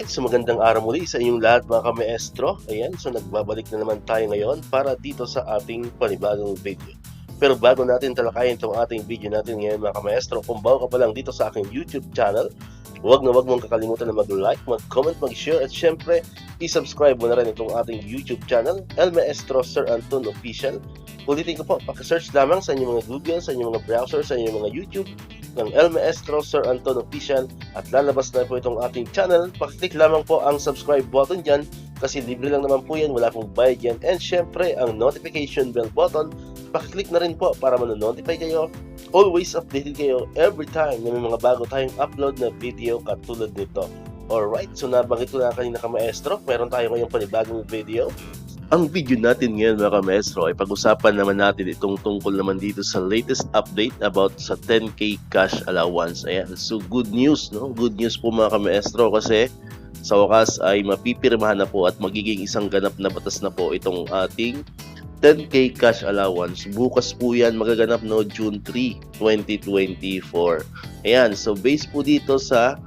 Alright, so magandang araw muli sa inyong lahat mga ka-maestro. Ayan, so nagbabalik na naman tayo ngayon para dito sa ating panibagong video. Pero bago natin talakayin itong ating video natin ngayon mga ka-maestro, kung bago ka pa lang dito sa aking YouTube channel, huwag mong kakalimutan na mag-like, mag-comment, mag-share at syempre, i-subscribe mo na rin itong ating YouTube channel, El Maestro Sir Anton Official. Ulitin ko po, paki-search lamang sa inyong mga Google, sa inyong mga browser, sa inyong mga YouTube ng El Maestro Sir Anton Official at lalabas na po itong ating channel. Pakiclick lamang po ang subscribe button dyan kasi libre lang naman po yan, wala pong bayad yan. And syempre, ang notification bell button, pakiclick na rin po para manonotify kayo. Always updated kayo every time na may mga bago tayong upload na video katulad nito. Alright, so nabanggit ko na kanina ka-maestro, meron tayo ngayong panibagong video. Ang video natin ngayon mga ka-maestro ay pag-usapan naman natin itong tungkol naman dito sa latest update about sa 10K cash allowance. Ayan, so good news, no? Good news po mga ka-maestro kasi sa wakas ay mapipirmahan na po at magiging isang ganap na batas na po itong ating 10K cash allowance. Bukas po yan magaganap no June 3, 2024. Ayan, so based po dito sa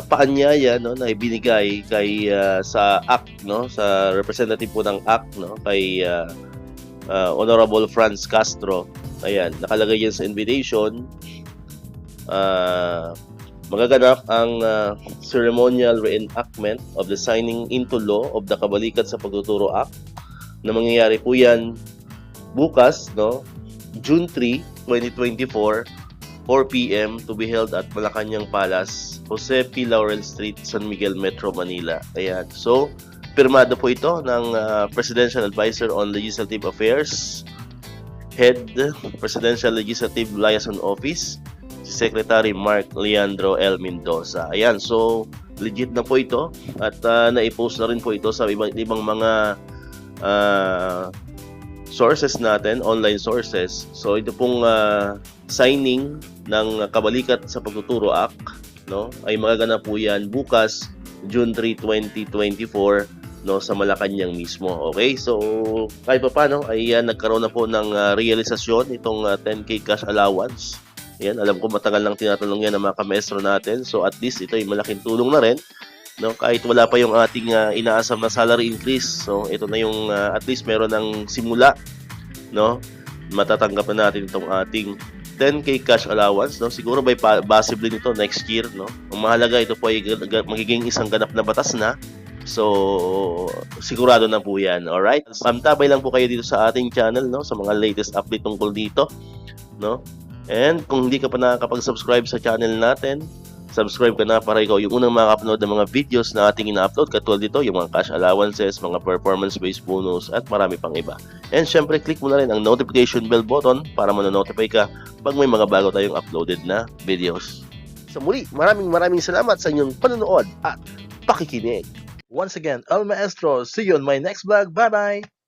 paanyaya no na ibinigay kay sa ACT no, sa representative po ng ACT no, kay Honorable Franz Castro. Ayan, nakalagay yan sa invitation. Magaganap ang ceremonial reenactment of the signing into law of the Kabalikat sa Pagtuturo Act na mangyayari po yan bukas no, June 3, 2024, 4 p.m. to be held at Malacanang Palace, Jose P. Laurel Street, San Miguel, Metro Manila. Ayan. So, pirmado po ito ng Presidential Advisor on Legislative Affairs, Head Presidential Legislative Liaison Office, si Secretary Mark Leandro L. Mendoza. Ayan. So, legit na po ito at na-post na rin po ito sa ibang mga sources natin, online sources. So, ito pong signing ng Kabalikat sa Pagtuturo Act no ay magaganap po yan bukas June 3, 2024 no sa Malacanang mismo. Okay, so kahit pa paano ay nagkaroon na po ng realisasyon itong 10K cash allowance. Ayan, alam ko matagal nang tinatanong yan ng mga ka-maestro natin, so at least ito ay malaking tulong na rin no, kahit wala pa yung ating inaasam na salary increase. So ito na yung at least meron ng simula no, matatanggap na natin itong ating 10K cash allowance no, siguro by possibly nito next year no. Ang mahalaga ito po ay magiging isang ganap na batas na, so sigurado na po yan. Alright, pamtabay lang po kayo dito sa ating channel no, sa mga latest update tungkol dito no. And kung hindi ka pa nakakapag-subscribe sa channel natin, subscribe ka na para ikaw yung unang makaka-upload ng mga videos na ating ina-upload katulad dito, yung mga cash allowances, mga performance-based bonus at marami pang iba. And syempre, click mo na rin ang notification bell button para manonotify ka pag may mga bago tayong uploaded na videos. Sa muli, maraming salamat sa inyong panonood at pakikinig. Once again, El Maestro, see you on my next vlog. Bye-bye!